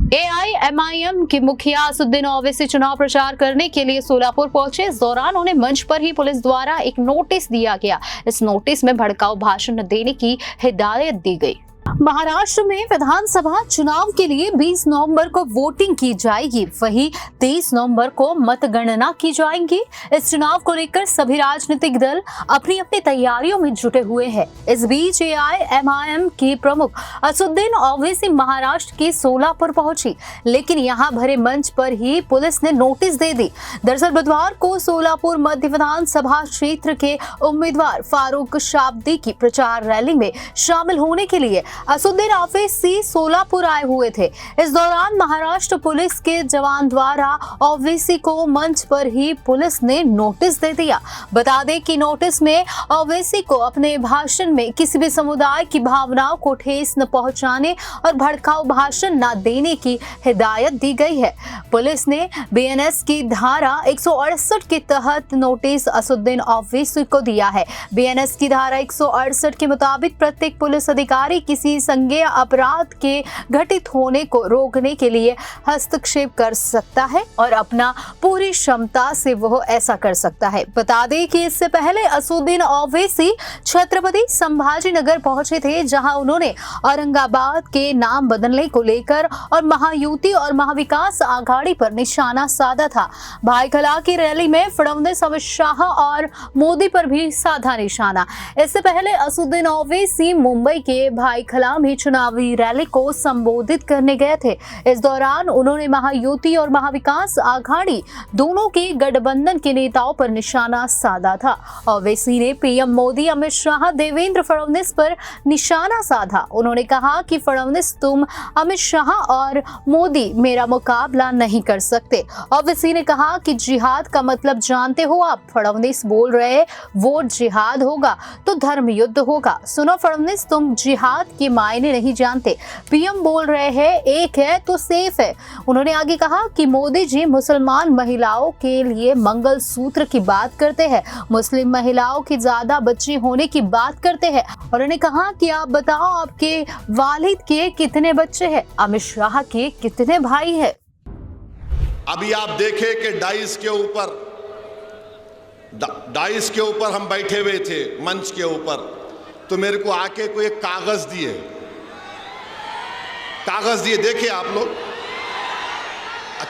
AIMIM के मुखिया असुद्दीन ओवैसी चुनाव प्रचार करने के लिए सोलापुर पहुंचे। इस दौरान उन्हें मंच पर ही पुलिस द्वारा एक नोटिस दिया गया। इस नोटिस में भड़काऊ भाषण न देने की हिदायत दी गई। महाराष्ट्र में विधानसभा चुनाव के लिए 20 नवंबर को वोटिंग की जाएगी, वहीं 23 नवंबर को मतगणना की जाएगी। इस चुनाव को लेकर सभी राजनीतिक दल अपनी अपनी तैयारियों में जुटे हुए हैं। इस बीच एआईएमआईएम के प्रमुख असुद्दीन ओवैसी महाराष्ट्र के सोलापुर पहुंची, लेकिन यहां भरे मंच पर ही पुलिस ने नोटिस दे दी। दरअसल बुधवार को सोलापुर मध्य विधानसभा क्षेत्र के उम्मीदवार फारूक शाब्दी की प्रचार रैली में शामिल होने के लिए असुद्दीन ओवैसी सोलापुर आए हुए थे। इस दौरान महाराष्ट्र पुलिस के जवान द्वारा ओवैसी को मंच पर ही पुलिस ने नोटिस दे दिया। बता दें कि नोटिस में ओवैसी को अपने भाषण में किसी भी समुदाय की भावनाओं को ठेस न पहुंचाने और भड़काऊ भाषण न देने की हिदायत दी गई है। पुलिस ने बीएनएस की धारा 168 के तहत नोटिस असुद्दीन ओवैसी को दिया है। बीएनएस की धारा 168 के मुताबिक प्रत्येक पुलिस अधिकारी किसी संज्ञेय अपराध के घटित होने को रोकने के लिए हस्तक्षेप कर सकता है और अपना पूरी क्षमता से वह ऐसा कर सकता है। बता दें कि इससे पहले असुद्दीन ओवैसी छत्रपति संभाजी नगर पहुंचे थे, जहां उन्होंने औरंगाबाद के नाम बदलने को लेकर और महायुति और महाविकास आघाड़ी पर निशाना साधा था। भाईखला की रैली में फडणवीस, अमित शाह और मोदी पर भी साधा निशाना। इससे पहले असुद्दीन ओवैसी मुंबई के भाईखला में चुनावी रैली को संबोधित करने गए थे। इस दौरान उन्होंने महायुति और महाविकास आघाड़ी दोनों के गठबंधन के नेताओं पर निशाना साधा था। ओवैसी ने पीएम मोदी, अमित शाह, देवेंद्र फडणवीस पर निशाना साधा। उन्होंने कहा कि फडणवीस, तुम अमित शाह और मोदी मेरा मुकाबला नहीं कर सकते। ओवैसी ने कहा कि जिहाद का मतलब जानते हो आप। फडणवीस बोल रहे वोट जिहाद होगा तो धर्म युद्ध होगा। सुनो फडणवीस, तुम जिहाद के मायने नहीं जानते। पीएम बोल रहे हैं एक है तो सेफ है। उन्होंने आगे कहा कि मोदी जी मुसलमान महिलाओं के लिए मंगल सूत्र की बात करते हैं, मुस्लिम महिलाओं की ज्यादा बच्चे होने की बात करते हैं। और उन्होंने कहा कि आप बताओ आपके वालिद के कितने बच्चे हैं, अमित शाह के कितने भाई हैं। अभी आप देखें कि डाइस के ऊपर हम बैठे हुए थे, मंच के ऊपर, तो मेरे को आके कोई एक कागज दिए, देखिए आप लोग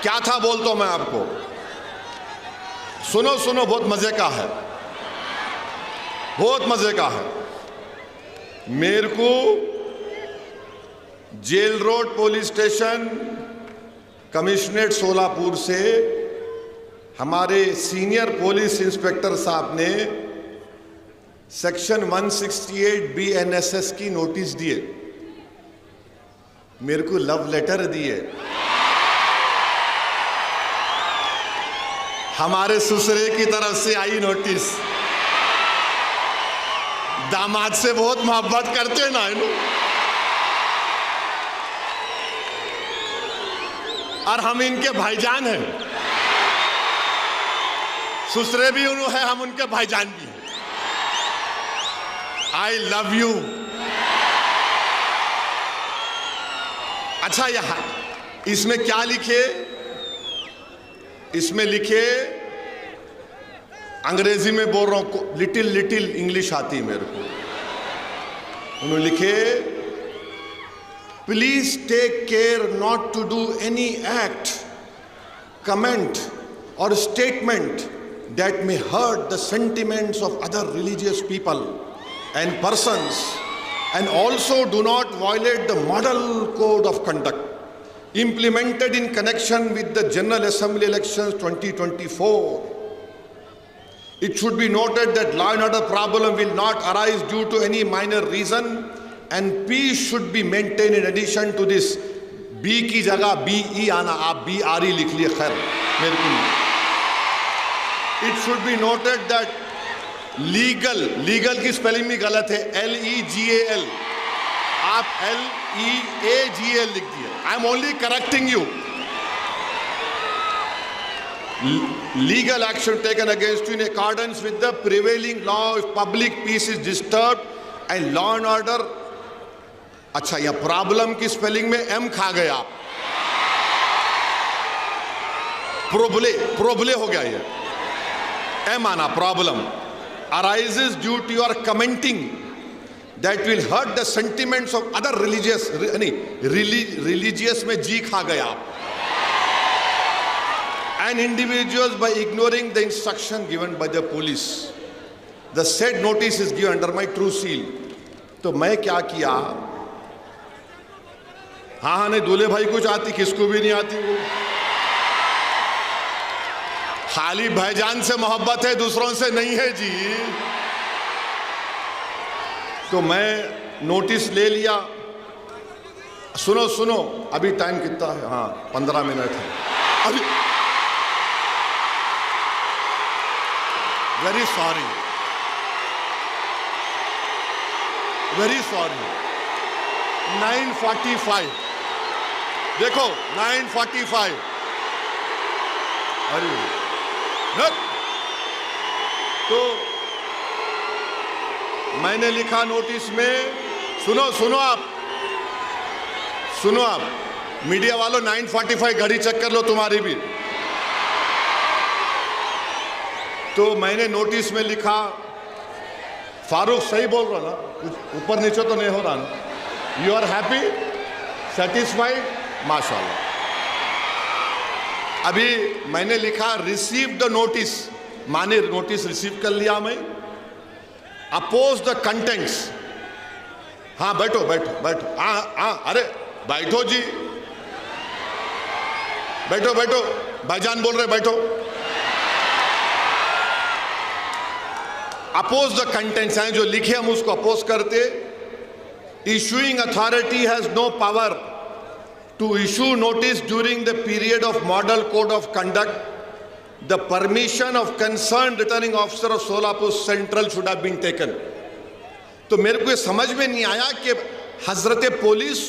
क्या था बोलता हूं मैं आपको। सुनो, बहुत मजे का है, बहुत मजे का है। मेरे को jail road police station commissionerate Solapur से हमारे सीनियर पुलिस इंस्पेक्टर साहब ने सेक्शन 168 BNSS की नोटिस दिए, मेरे को लव लेटर दिए। हमारे ससुरे की तरफ से आई नोटिस। दामाद से बहुत मोहब्बत करते ना इन, और हम इनके भाईजान हैं। ससुरे भी उन्होंने है, हम उनके भाईजान भी हैं। I love you. अच्छा, यहां इसमें क्या लिखे? इसमें लिखे, अंग्रेजी में बोल रहा हूं, लिटिल इंग्लिश आती है मेरे को। उन्होंने लिखे, please take care not to do any act, comment और statement that may hurt the sentiments of other religious people and persons, and also do not violate the model code of conduct implemented in connection with the General Assembly elections 2024. It should be noted that law and order problem will not arise due to any minor reason, and peace should be maintained. In addition to this, B की जगह BE आना, आप BRE लिख लिए, खैर मेरे को नहीं। It should be noted that legal की स्पेलिंग भी गलत है, LEGAL, आप LEAGL लिख दिए। I am only correcting you. Legal action taken against you in accordance with the prevailing law if public peace is disturbed and law and order। अच्छा, यह problem की स्पेलिंग में M खा गया आप। प्रोबले हो गया ये, एम आना problem, arises due to your commenting that will hurt the sentiments of other religious, religious में जी खा गया आप, and individuals by ignoring the instruction given by the police. The said notice is given under my true seal. तो मैं क्या किया, हाँ नहीं दूल्हे भाई कुछ आती, किसको भी नहीं आती वो, खाली भाईजान से मोहब्बत है, दूसरों से नहीं है जी। तो मैं नोटिस ले लिया, सुनो सुनो अभी टाइम कितना है, हाँ 15 मिनट है अभी, वेरी सॉरी, वेरी सॉरी, 9:45 देखो 9:45, अरे तो मैंने लिखा नोटिस में, सुनो आप मीडिया वालों 9:45 घड़ी चेक कर लो तुम्हारी भी। तो मैंने नोटिस में लिखा, फारूक सही बोल रहा ना, कुछ ऊपर नीचे तो नहीं हो रहा ना, यू आर हैप्पी सेटिस्फाइड, माशाल्लाह। अभी मैंने लिखा रिसीव द नोटिस, माने नोटिस रिसीव कर लिया मैं, अपोज द कंटेंट्स, हाँ बैठो, हाँ अरे बैठो जी, बैठो भाईजान बोल रहे बैठो, अपोज द कंटेंट्स हैं जो लिखे हम उसको अपोज करते। Issuing authority has no power to issue notice during the period of model code of conduct. The permission of concerned returning officer of Solapur Central should have been taken. तो मेरे को ये समझ में नहीं आया कि हजरत पुलिस